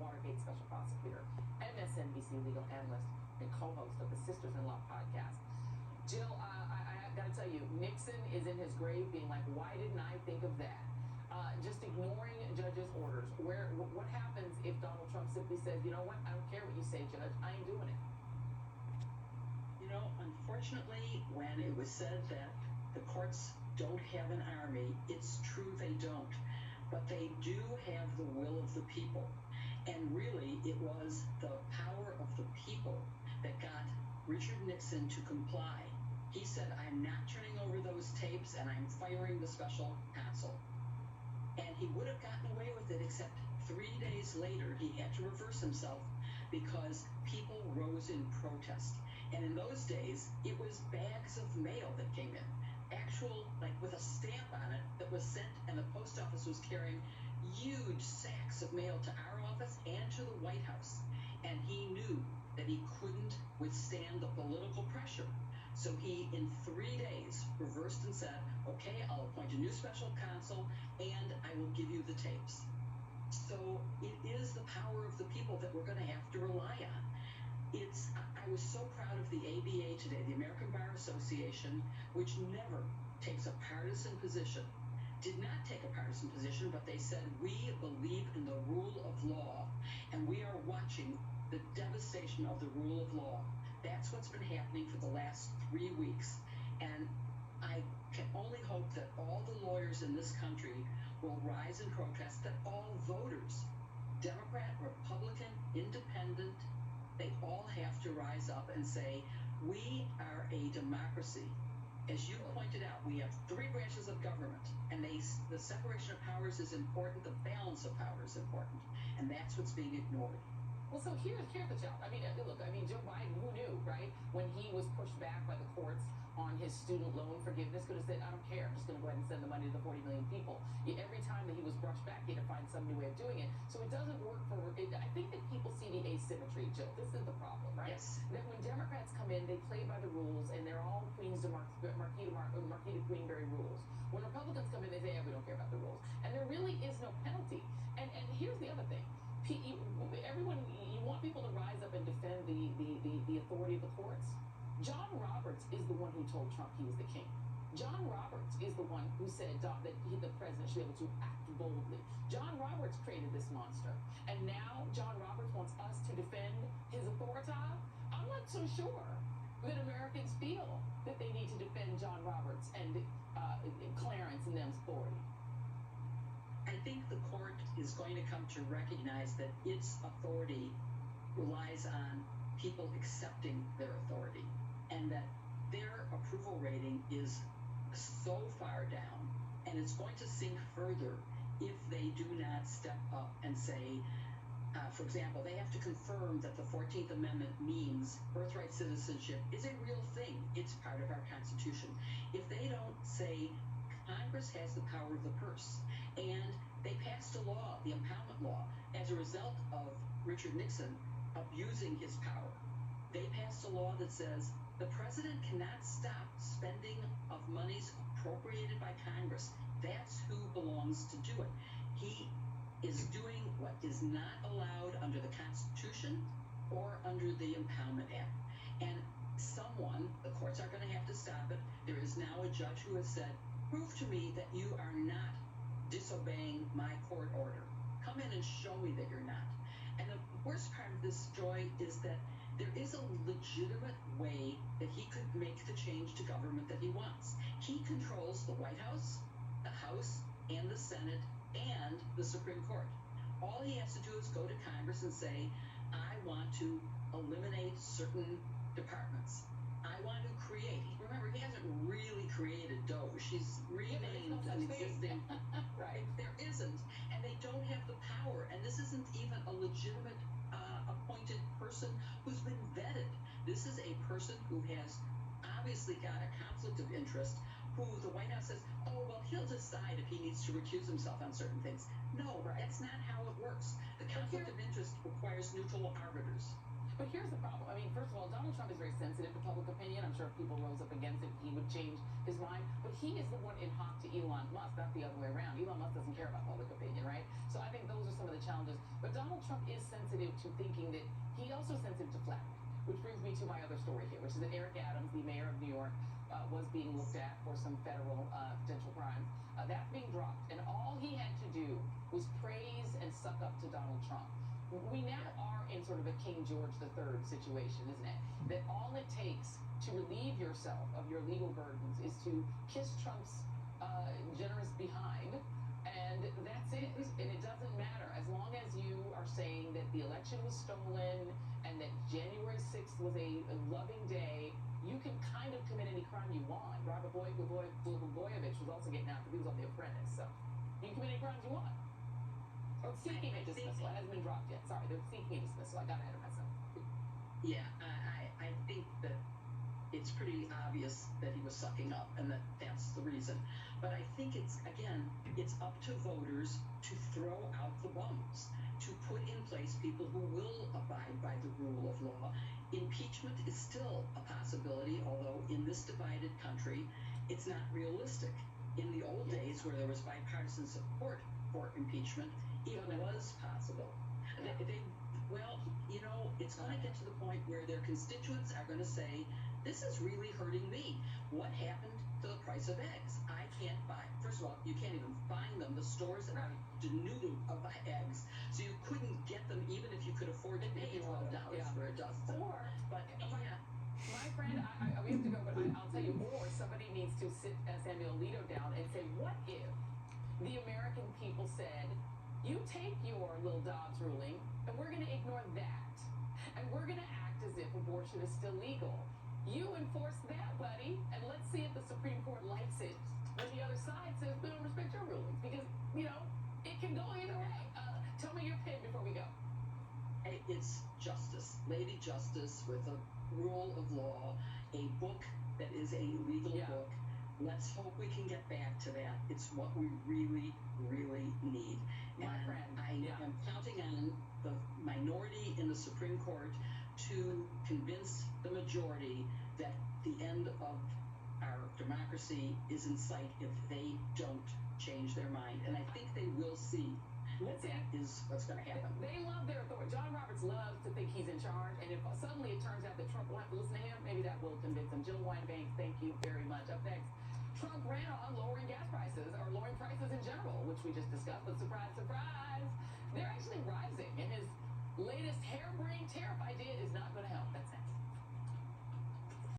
Watergate special prosecutor, MSNBC legal analyst, and co-host of the Sisters-in-Law podcast. Jill, I got to tell you, Nixon is in his grave being like, why didn't I think of that? Just ignoring judges' orders. What happens if Donald Trump simply says, you know what, I don't care what you say, Judge, I ain't doing it? You know, unfortunately, when it was said that the courts don't have an army, it's true they don't. But they do have the will of the people. And really, it was the power of the people that got Richard Nixon to comply. He said, I'm not turning over those tapes and I'm firing the special counsel. And he would have gotten away with it, except 3 days later, he had to reverse himself because people rose in protest. And in those days, it was bags of mail that came in. Actual, like with a stamp on it, that was sent, and the post office was carrying huge sacks of mail to our office and to the White House. And he knew that he couldn't withstand the political pressure. So he, in 3 days, reversed and said, okay, I'll appoint a new special counsel, and I will give you the tapes. So it is the power of the people that we're going to have to rely on. I was so proud of the ABA today, the American Bar Association, which never takes a partisan position, did not take a partisan position, but they said, we believe in the rule of law, and we are watching the devastation of the rule of law. That's what's been happening for the last 3 weeks. And I can only hope that all the lawyers in this country will rise in protest, that all voters, Democrat, Republican, Independent, they all have to rise up and say, we are a democracy. As you pointed out, we have 3 branches of government, and the separation of powers is important, the balance of power is important, and that's what's being ignored. Well, so here's the challenge. Look, Joe Biden, who knew, right, when he was pushed back by the courts on his student loan forgiveness, could have said, I don't care, I'm just going to go ahead and send the money to the 40 million people. Every time that he was brushed back, he had to find some new way of doing it. So it doesn't work I think that people see the asymmetry, Jill. This is the problem, right? Yes. That when Democrats come in, they play by the rules, and they're all Marquis de Queenberry rules. When Republicans come in, they say, we don't care about the rules. And there really is no penalty. And here's the other thing. You want people to rise up and defend the authority of the courts. John Roberts is the one who told Trump he was the king. John Roberts is the one who said that the president should be able to act boldly. John Roberts created this monster. And now John Roberts wants us to defend his authority. I'm not so sure that Americans feel that they need to defend John Roberts and Clarence and them's authority. I think the court is going to come to recognize that its authority relies on people accepting their authority, and that their approval rating is so far down, and it's going to sink further if they do not step up and say, for example, they have to confirm that the 14th Amendment means birthright citizenship is a real thing. It's part of our Constitution. If they don't say Congress has the power of the purse, and they passed a law, the impoundment law, as a result of Richard Nixon abusing his power. They passed a law that says the president cannot stop spending of monies appropriated by Congress. That's who belongs to do it. He is doing what is not allowed under the Constitution or under the Impoundment Act. And the courts are going to have to stop it. There is now a judge who has said, prove to me that you are not disobeying my court order. Come in and show me that you're not. And the worst part of this, Joy, is that there is a legitimate way that he could make the change to government that he wants. He controls the White House, the House, and the Senate, and the Supreme Court. All he has to do is go to Congress and say, I want to eliminate certain departments. I want to create. Remember, he hasn't really created Doge. He's renamed an existing. Right. There isn't. And they don't have the power. And this isn't even a legitimate appointed person who's been vetted. This is a person who has obviously got a conflict of interest, who the White House says, oh, well, he'll decide if he needs to recuse himself on certain things. No, that's not how it works. The conflict of interest requires neutral arbiters. But here's the problem. I mean, first of all, Donald Trump is very sensitive to public opinion. I'm sure if people rose up against it, he would change his mind. But he is the one in hock to Elon Musk, not the other way around. Elon Musk doesn't care about public opinion, right? So I think those are some of the challenges. But Donald Trump is sensitive to thinking that he also sensitive to flattery, which brings me to my other story here, which is that Eric Adams, the mayor of New York, was being looked at for some federal potential crimes. That's being dropped, and all he had to do was praise and suck up to Donald Trump. We now are in sort of a King George III situation, isn't it? That all it takes to relieve yourself of your legal burdens is to kiss Trump's generous behind, and that's it. And it doesn't matter. As long as you are saying that the election was stolen and that January 6th was a loving day, you can kind of commit any crime you want. Robert Blagojevich was also getting out because he was on The Apprentice. So you can commit any crimes you want. Or seeking a dismissal. It hasn't been dropped yet. Sorry, they're seeking a dismissal. I got ahead of myself. Yeah, I think that it's pretty obvious that he was sucking up and that's the reason. But I think it's up to voters to throw out the bums, to put in place people who will abide by the rule of law. Impeachment is still a possibility, although in this divided country, it's not realistic. In the old days where there was bipartisan support for impeachment, it was possible. Well, it's going to get to the point where their constituents are going to say, this is really hurting me. What happened to the price of eggs? I can't buy. First of all, you can't even find them. The stores are denuded of eggs, so you couldn't get them even if you could afford to pay $12 for a dozen. But my friend, we have to go, but I'll tell you more. Somebody needs to sit Samuel Alito down and say, what if the American people said, you take your little Dobbs ruling, and we're going to ignore that, and we're going to act as if abortion is still legal. You enforce that, buddy, and let's see if the Supreme Court likes it when the other side says we don't respect your rulings, because it can go either way. Tell me your pin before we go. It's justice, Lady Justice, with a rule of law, a book that is a legal book. Let's hope we can get back to that. It's what we really, really need. My friend, I am counting on the minority in the Supreme Court to convince the majority that the end of our democracy is in sight if they don't change their mind. And I think they will see that is what's going to happen. They love their authority. John Roberts loves to think he's in charge, and if suddenly it turns out that Trump will have to listen to him, maybe that will convince him. Jill Wine-Banks, thank you very much. Up next, Trump ran on lowering gas prices, or lowering prices in general, which we just discussed, but surprise, surprise, they're actually rising, and his latest harebrained tariff idea is not going to help. That's next.